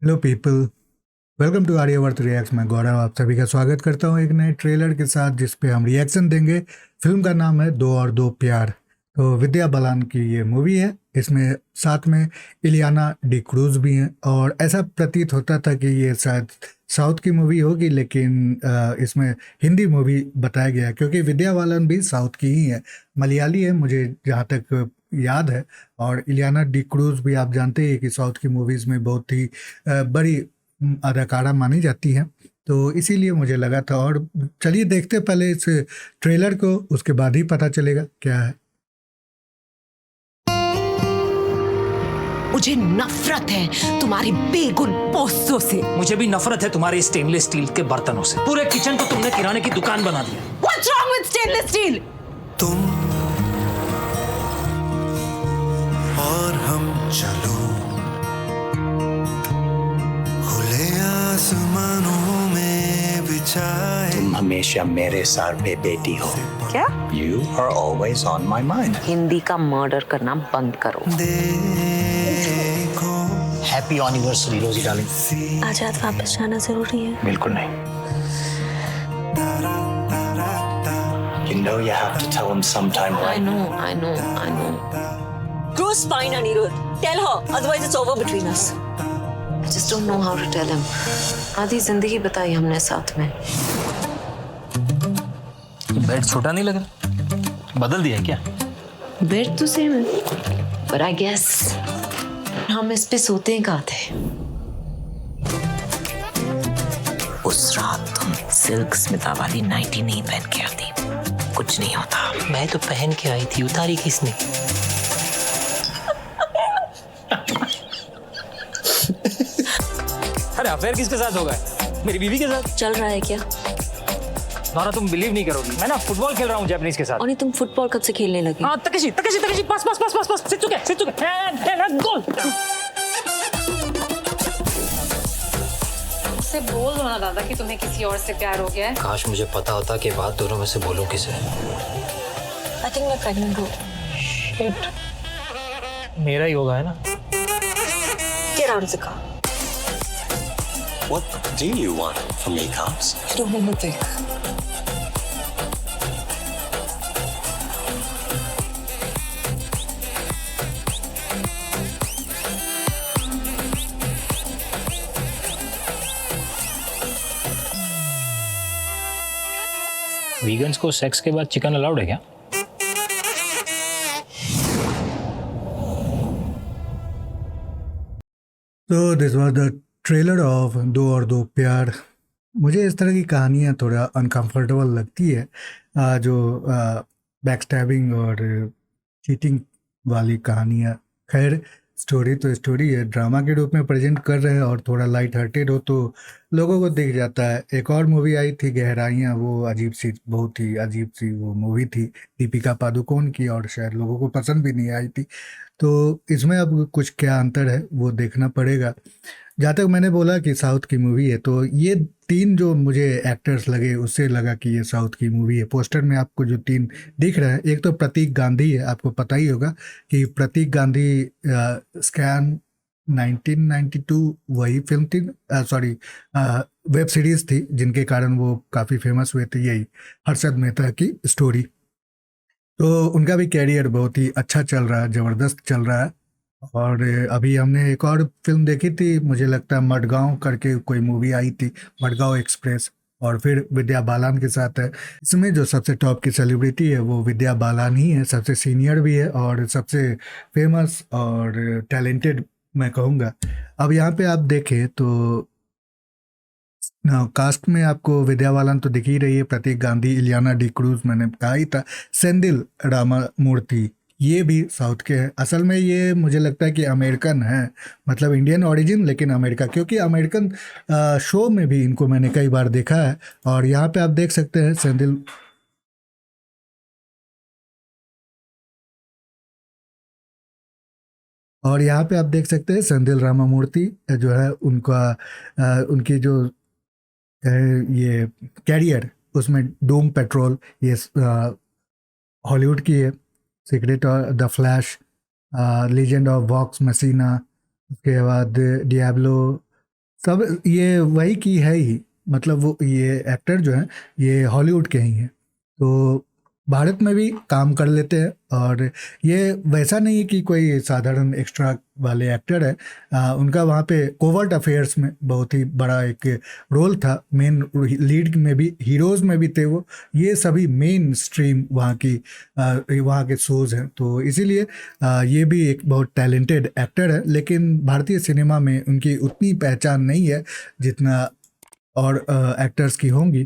Hello people, welcome to Aryavart reacts. मैं गौरव आप सभी का स्वागत करता हूं एक नए ट्रेलर के साथ जिस पे हम रिएक्शन देंगे। फिल्म का नाम है दो और दो प्यार। तो विद्या बालन की ये मूवी है। इसमें साथ में इलियाना डी क्रूज भी हैं और ऐसा प्रतीत होता था कि ये शायद साउथ की मूवी होगी, लेकिन इसमें हिंदी मूवी बताया गया क्योंकि विद्या बालन भी साउथ की ही है, मलयाली है मुझे जहाँ तक याद है। और इलियाना डी क्रूज भी आप जानते हैं कि साउथ की मूवीज़ में बहुत ही बड़ी अदाकारा मानी जाती है। तो इसीलिए मुझे लगा था। और चलिए देखते पहले इस ट्रेलर को, उसके बाद ही पता चलेगा क्या है। मुझे नफरत है तुम्हारी बेगुन पोस्टों से। मुझे भी नफरत है तुम्हारे स्टेनलेस स्टील के बर्तनों से। पूरे किचन को तुमने किराने की दुकान बना दिया। What's wrong with stainless steel? तुम और हम चलो खुले आसमानों में बिछाए। तुम हमेशा मेरे सर पे बेटी हो। क्या? You are always on my mind. Hindi का मर्डर करना बंद करो। देखो Happy anniversary रोजी डार्लिंग। आजाद वापस जाना जरूरी है। बिल्कुल नहीं। You know you have to tell him sometime, I right? know. Cruz fine, Anirudh. Tell her, otherwise it's over between us. I just don't know how to tell him. आधी जिंदगी बताई हमने साथ में। बेड छोटा नहीं लग रहा? बदल दिया क्या? बेड तो सेम है, पर I guess हम इस पे सोते कहाँ थे? उस रात तुम सिल्क स्मिता वाली नाइटी नहीं पहन के आती, कुछ नहीं होता। मैं तो पहन के आई थी, उतारी किसने? अरे अफेयर किसके साथ होगा? मेरी बीवी के साथ। चल रहा है क्या? नौरा तुम बिलीव नहीं करोगी, मैं ना फुटबॉल खेल रहा हूँ जापानीज के साथ। और नहीं, तुम फुटबॉल कब से खेलने लगे? हाँ, तकेशी पास सिट चुके एंड गोल। उससे बोल दो ना दादा कि तुम्हें किसी और से प्यार हो गया है। काश मुझे पता होता कि बात दोनों में से बोलूं किसे। I think मैं प्रेग्नेंट हूँ। शिट, मेरा ही होगा है ना? Get out of the car. What do you want from me, Cops? I don't want to think. Vegans को सेक्स के बाद चिकन अलाउड है क्या? तो this was the trailer of दो और दो प्यार। मुझे इस तरह की कहानियाँ थोड़ा अनकंफर्टेबल लगती है, जो बैकस्टैबिंग और चीटिंग वाली कहानियाँ। खैर, स्टोरी तो स्टोरी है, ड्रामा के रूप में प्रेजेंट कर रहे हैं और थोड़ा लाइट हार्टेड हो तो लोगों को दिख जाता है। एक और मूवी आई थी गहराइयाँ, वो अजीब सी, बहुत ही अजीब सी वो मूवी थी, दीपिका पादुकोण की, और शायद लोगों को पसंद भी नहीं आई थी। तो इसमें अब कुछ क्या अंतर है वो देखना पड़ेगा। जहाँ तक मैंने बोला कि साउथ की मूवी है, तो ये तीन जो मुझे एक्टर्स लगे उससे लगा कि ये साउथ की मूवी है। पोस्टर में आपको जो तीन दिख रहे हैं, एक तो प्रतीक गांधी है, आपको पता ही होगा कि प्रतीक गांधी स्कैन 1992 वही फिल्म थी, सॉरी वेब सीरीज थी जिनके कारण वो काफ़ी फेमस हुए थे, यही हर्षद मेहता की स्टोरी। तो उनका भी कैरियर बहुत ही अच्छा चल रहा है, ज़बरदस्त चल रहा है। और अभी हमने एक और फिल्म देखी थी, मुझे लगता है मडगांव करके कोई मूवी आई थी, मडगांव एक्सप्रेस, और फिर विद्या बालन के साथ है। इसमें जो सबसे टॉप की सेलिब्रिटी है वो विद्या बालन ही है, सबसे सीनियर भी है और सबसे फेमस और टैलेंटेड मैं कहूँगा। अब यहाँ पे आप देखें तो कास्ट में आपको विद्या बालन तो दिख ही रही है, प्रतीक गांधी, इलियाना डी क्रूज मैंने कहा ही था, सेंदिल रामामूर्ति, ये भी साउथ के हैं। असल में ये मुझे लगता है कि अमेरिकन है, मतलब इंडियन ओरिजिन लेकिन अमेरिका, क्योंकि अमेरिकन शो में भी इनको मैंने कई बार देखा है। और यहाँ पे आप देख सकते हैं सेंदिल, और यहाँ पे आप देख सकते हैं सेंदिल रामामूर्ति जो है उनका उनकी जो ये कैरियर, उसमें डूम पेट्रोल, ये हॉलीवुड की है, secret of the Flash, legend of Vox Machina, उसके बाद डियाब्लो, सब ये वही की है ही, मतलब वो ये एक्टर जो हैं ये हॉलीवुड के ही हैं, तो भारत में भी काम कर लेते हैं। और ये वैसा नहीं है कि कोई साधारण एक्स्ट्रा वाले एक्टर है, उनका वहाँ पे कोवर्ट अफेयर्स में बहुत ही बड़ा एक रोल था, मेन लीड में भी, हीरोज़ में भी थे वो। ये सभी मेन स्ट्रीम वहाँ के शोज़ हैं, तो इसीलिए ये भी एक बहुत टैलेंटेड एक्टर है, लेकिन भारतीय सिनेमा में उनकी उतनी पहचान नहीं है जितना और एक्टर्स की होंगी।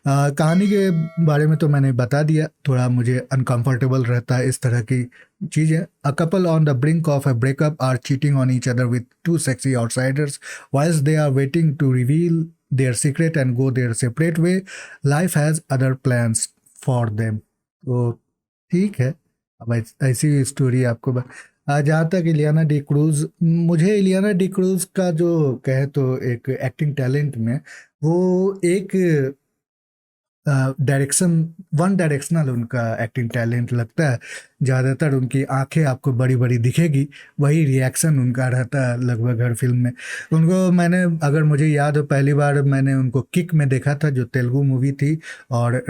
कहानी के बारे में तो मैंने बता दिया, थोड़ा मुझे अनकंफर्टेबल रहता है इस तरह की चीज़ें। A couple on the brink of a breakup are cheating on each other with two sexy outsiders whiles they are waiting to reveal their secret and go their separate way, life has other plans for them. तो ठीक है, अब ऐसी story आपको जहाँ तक Ileana D cruise, मुझे Ileana D cruise का जो कहे तो एक एक्टिंग टैलेंट में वो एक वन डायरेक्शनल उनका एक्टिंग टैलेंट लगता है। ज़्यादातर उनकी आंखें आपको बड़ी बड़ी दिखेगी, वही रिएक्शन उनका रहता है लगभग हर फिल्म में। उनको मैंने, अगर मुझे याद हो, पहली बार मैंने उनको किक में देखा था, जो तेलुगु मूवी थी, और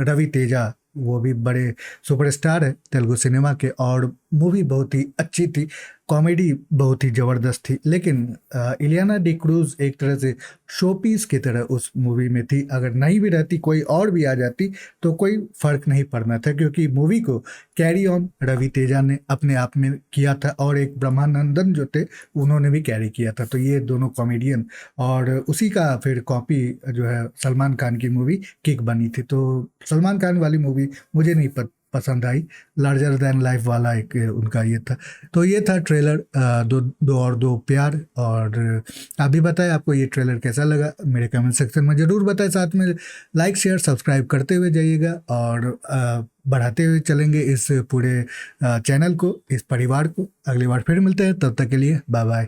रवि तेजा, वो भी बड़े सुपरस्टार है तेलुगु सिनेमा के, और मूवी बहुत ही अच्छी थी, कॉमेडी बहुत ही ज़बरदस्त थी। लेकिन इलियाना डी क्रूज़ एक तरह से शो पीस की तरह उस मूवी में थी। अगर नहीं भी रहती, कोई और भी आ जाती तो कोई फ़र्क नहीं पड़ना था, क्योंकि मूवी को कैरी ऑन रवि तेजा ने अपने आप में किया था, और एक ब्रह्मानंदन जो थे उन्होंने भी कैरी किया था। तो ये दोनों कॉमेडियन, और उसी का फिर कॉपी जो है सलमान खान की मूवी किक बनी थी। तो सलमान खान वाली मूवी मुझे नहीं पसंद आई, लार्जर दैन लाइफ वाला एक उनका ये था। तो ये था ट्रेलर दो और दो प्यार। और आप भी बताएं आपको ये ट्रेलर कैसा लगा, मेरे कमेंट सेक्शन में ज़रूर बताएं। साथ में लाइक शेयर सब्सक्राइब करते हुए जाइएगा, और बढ़ाते हुए चलेंगे इस पूरे चैनल को, इस परिवार को। अगली बार फिर मिलते हैं, तब तक के लिए बाय बाय।